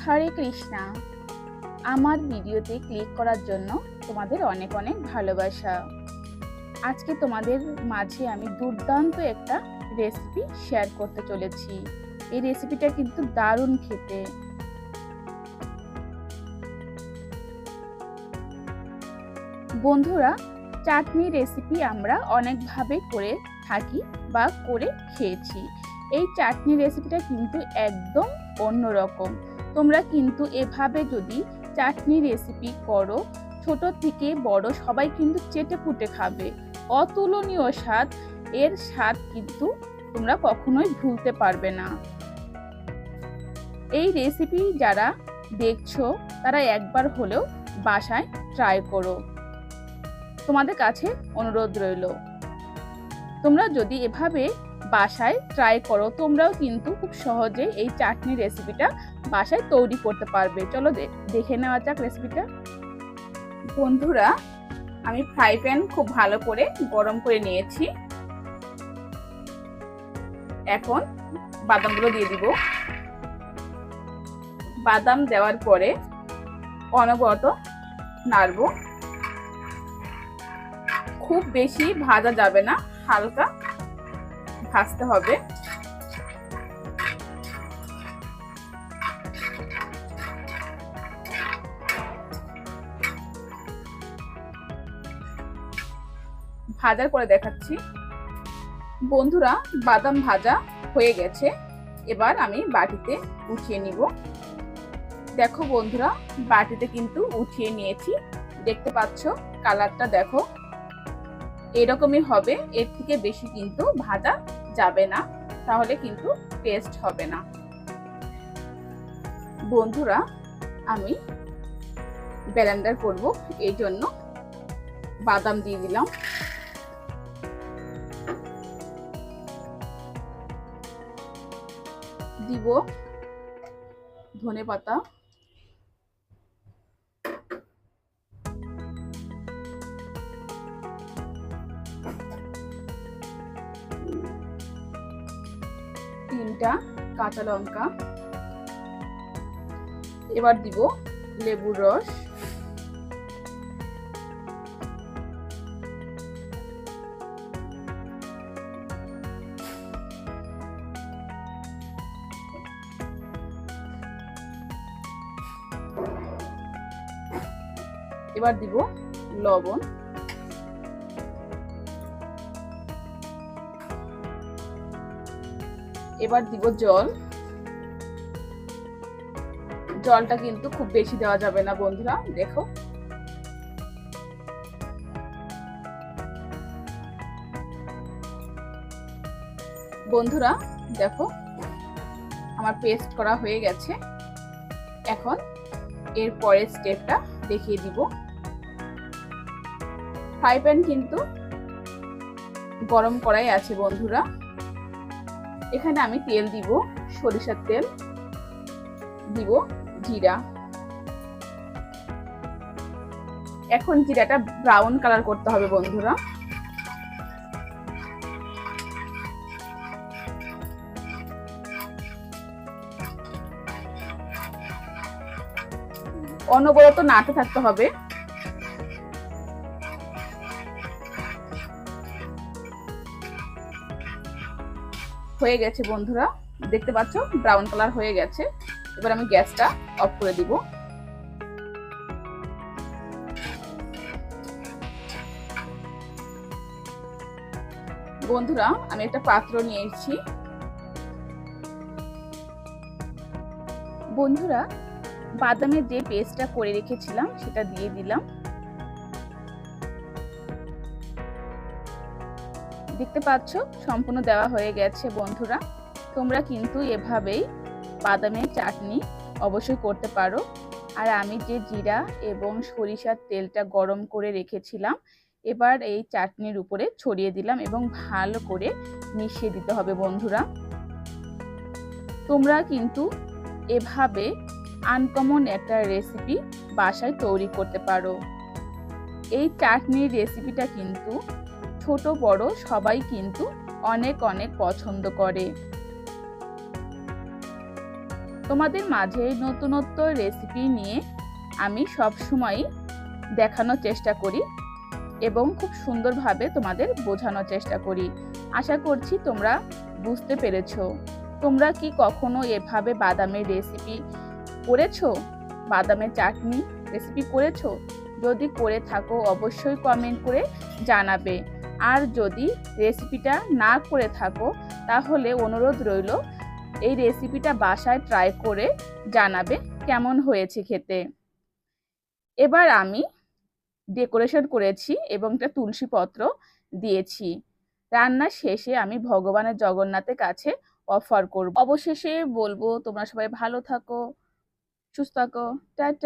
হরে কৃষ্ণা। আমার ভিডিওতে ক্লিক করার জন্য তোমাদের অনেক অনেক ভালোবাসা। আজকে তোমাদের মাঝে আমি দুর্দান্ত একটা রেসিপি শেয়ার করতে চলেছি। এই রেসিপিটা কিন্তু দারুণ খেতে। বন্ধুরা, চাটনি রেসিপি আমরা অনেকভাবে করে থাকি বা করে খেয়েছি। এই চাটনি রেসিপিটা কিন্তু একদম অন্যরকম। তোমরা কিন্তু এভাবে যদি চাটনি রেসিপি করো, ছোট থেকে বড় সবাই কিন্তু চেটেপুটে খাবে। অতুলনীয় স্বাদ, এর স্বাদ কিন্তু তোমরা কখনোই ভুলতে পারবে না। এই রেসিপি যারা দেখছো তারা একবার হলেও বাসায় ট্রাই করো। তোমাদের কাছে অনুরোধ রইল, তোমরা যদি এভাবে বাসায় ট্রাই করো তোমরাও কিন্তু খুব সহজে এই চাটনি রেসিপিটা বাসায় তৈরি করতে পারবে। চলো দেখে নেওয়া যাক রেসিপিটা। বন্ধুরা, আমি ফ্রাই প্যান খুব ভালো করে গরম করে নিয়েছি। এখন বাদামগুলো দিয়ে দিব। বাদাম দেওয়ার পরে অনবরত নাড়ব। খুব বেশি ভাজা যাবে না, হালকা ভাজতে হবে। ভাজার পরে দেখাচ্ছি। বন্ধুরা, বাদাম ভাজা হয়ে গেছে। এবার আমি বাটিতে উঠিয়ে নিব। দেখো বন্ধুরা, বাটিতে কিন্তু উঠিয়ে নিয়েছি। দেখতে পাচ্ছ কালারটা, দেখো এরকমই হবে। এর থেকে বেশি কিন্তু ভাজা যাবে না, তাহলে কিন্তু টেস্ট হবে না। বন্ধুরা, আমি ব্লেন্ডার করব, এই জন্য বাদাম দিয়ে দিলাম। দিব ধনেপাতা, তিনটা কাঁচা লঙ্কা। এবার দিব লেবুর রস, এবার দিব লবণ, এবার দিব জল। জলটা কিন্তু খুব বেশি দেওয়া যাবে না বন্ধুরা। দেখো বন্ধুরা, দেখো আমার পেস্ট করা হয়ে গেছে। এখন এর পরের স্টেপটা দেখিয়ে দিব। ফ্রাই প্যান কিন্তু গরম করাই আছে বন্ধুরা। এখানে আমি তেল দিব, সরিষার তেল দিব, জিরা। এখন জিরাটা ব্রাউন কালার করতে হবে বন্ধুরা। অনবরত নাড়তে থাকতে হবে। হয়ে গেছে বন্ধুরা, দেখতে পাচ্ছ ব্রাউন কালার হয়ে গেছে। এবার আমি গ্যাসটা অফ করে দিব। বন্ধুরা, আমি একটা পাত্র নিয়েছি। বন্ধুরা, বাদামের যে পেস্টটা করে রেখেছিলাম সেটা দিয়ে দিলাম। দেখতে পাচ্ছ সম্পূর্ণ দেওয়া হয়ে গেছে বন্ধুরা। তোমরা কিন্তু এভাবেই বাদামের চাটনি অবশ্যই করতে পারো। আর আমি যে জিরা এবং সরিষার তেলটা গরম করে রেখেছিলাম, এবার এই চাটনির উপরে ছড়িয়ে দিলাম এবং ভালো করে মিশিয়ে দিতে হবে বন্ধুরা। তোমরা কিন্তু এভাবে আনকমন একটা রেসিপি বাসায় তৈরি করতে পারো। এই চাটনির রেসিপিটা কিন্তু ছোট বড় সবাই কিন্তু অনেক অনেক পছন্দ করে। তোমাদের মাঝে নতুনত্ব রেসিপি নিয়ে আমি সবসময়ই দেখানোর চেষ্টা করি এবং খুব সুন্দরভাবে তোমাদের বোঝানোর চেষ্টা করি। আশা করছি তোমরা বুঝতে পেরেছো। তোমরা কি কখনো এভাবে বাদামের রেসিপি করেছো? বাদামের চাটনি রেসিপি করেছো? যদি করে থাকো অবশ্যই কমেন্ট করে জানাবে। আর যদি রেসিপিটা না করে থাকো তাহলে অনুরোধ রইল এই রেসিপিটা বাসায় ট্রাই করে জানাবে কেমন হয়েছে খেতে। এবার আমি ডেকোরেশন করেছি এবং একটা তুলসী পত্র দিয়েছি। রান্নার শেষে আমি ভগবানের জগন্নাথের কাছে অফার করব। অবশেষে বলবো তোমরা সবাই ভালো থাকো, সুস্থ থাকো। টাটা।